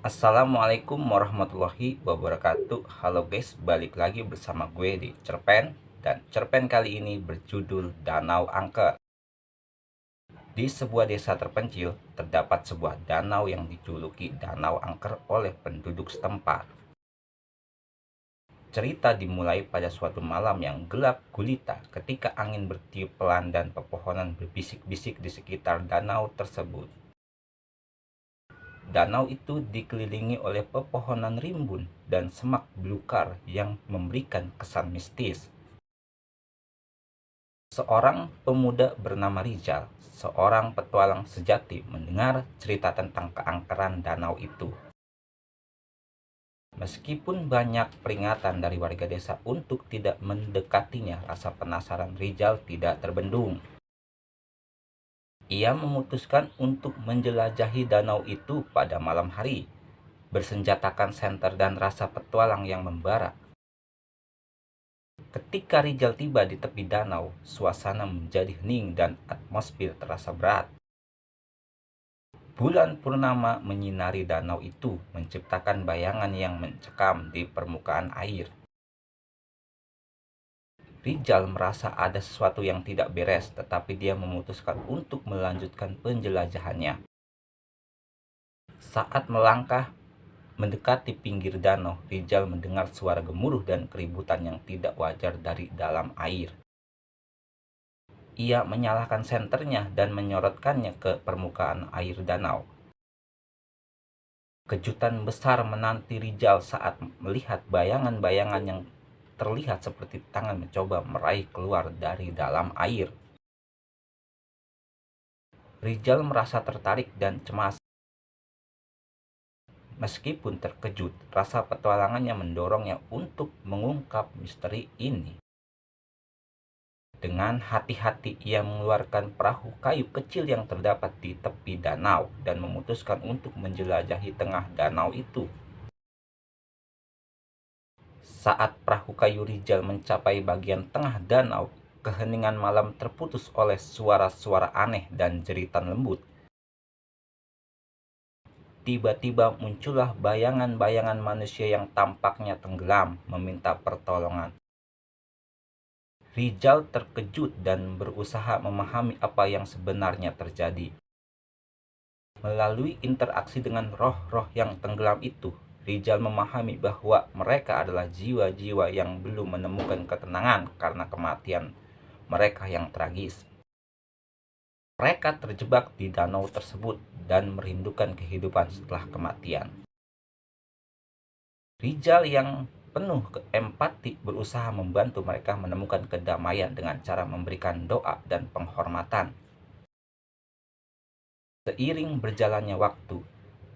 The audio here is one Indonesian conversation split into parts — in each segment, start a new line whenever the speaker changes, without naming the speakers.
Assalamualaikum warahmatullahi wabarakatuh. Halo guys, balik lagi bersama gue di Cerpen. Dan cerpen kali ini berjudul Danau Angker. Di sebuah desa terpencil, terdapat sebuah danau yang dijuluki Danau Angker oleh penduduk setempat. Cerita dimulai pada suatu malam yang gelap gulita ketika angin bertiup pelan dan pepohonan berbisik-bisik di sekitar danau tersebut. Danau itu dikelilingi oleh pepohonan rimbun dan semak belukar yang memberikan kesan mistis. Seorang pemuda bernama Rizal, seorang petualang sejati, mendengar cerita tentang keangkeran danau itu. Meskipun banyak peringatan dari warga desa untuk tidak mendekatinya, rasa penasaran Rizal tidak terbendung. Ia memutuskan untuk menjelajahi danau itu pada malam hari, bersenjatakan senter dan rasa petualang yang membara. Ketika Rizal tiba di tepi danau, suasana menjadi hening dan atmosfer terasa berat. Bulan purnama menyinari danau itu, menciptakan bayangan yang mencekam di permukaan air. Rizal merasa ada sesuatu yang tidak beres, tetapi dia memutuskan untuk melanjutkan penjelajahannya. Saat melangkah mendekati pinggir danau, Rizal mendengar suara gemuruh dan keributan yang tidak wajar dari dalam air. Ia menyalakan senternya dan menyorotkannya ke permukaan air danau. Kejutan besar menanti Rizal saat melihat bayangan-bayangan yang terlihat seperti tangan mencoba meraih keluar dari dalam air. Rizal merasa tertarik dan cemas. Meskipun terkejut, rasa petualangannya mendorongnya untuk mengungkap misteri ini. Dengan hati-hati ia mengeluarkan perahu kayu kecil yang terdapat di tepi danau dan memutuskan untuk menjelajahi tengah danau itu. Saat perahu kayu Rizal mencapai bagian tengah danau, keheningan malam terputus oleh suara-suara aneh dan jeritan lembut. Tiba-tiba muncullah bayangan-bayangan manusia yang tampaknya tenggelam meminta pertolongan. Rizal terkejut dan berusaha memahami apa yang sebenarnya terjadi. Melalui interaksi dengan roh-roh yang tenggelam itu, Rizal memahami bahwa mereka adalah jiwa-jiwa yang belum menemukan ketenangan karena kematian mereka yang tragis. Mereka terjebak di danau tersebut dan merindukan kehidupan setelah kematian. Rizal yang penuh empati berusaha membantu mereka menemukan kedamaian dengan cara memberikan doa dan penghormatan. Seiring berjalannya waktu,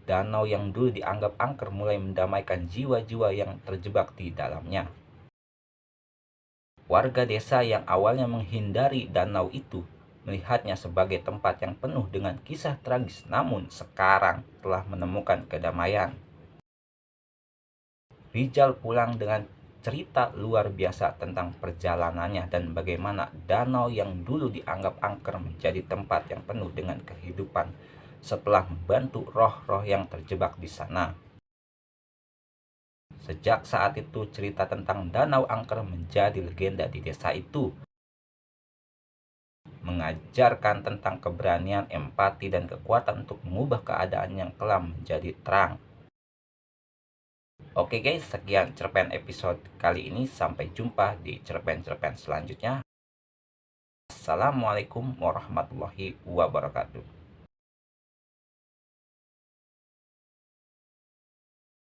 danau yang dulu dianggap angker mulai mendamaikan jiwa-jiwa yang terjebak di dalamnya. Warga desa yang awalnya menghindari danau itu melihatnya sebagai tempat yang penuh dengan kisah tragis, namun sekarang telah menemukan kedamaian. Rizal pulang dengan cerita luar biasa tentang perjalanannya dan bagaimana danau yang dulu dianggap angker menjadi tempat yang penuh dengan kehidupan setelah membantu roh-roh yang terjebak di sana. Sejak saat itu, cerita tentang Danau Angker menjadi legenda di desa itu, mengajarkan tentang keberanian, empati, dan kekuatan untuk mengubah keadaan yang kelam menjadi terang. Oke guys, sekian cerpen episode kali ini. Sampai jumpa di cerpen-cerpen selanjutnya. Assalamualaikum warahmatullahi wabarakatuh.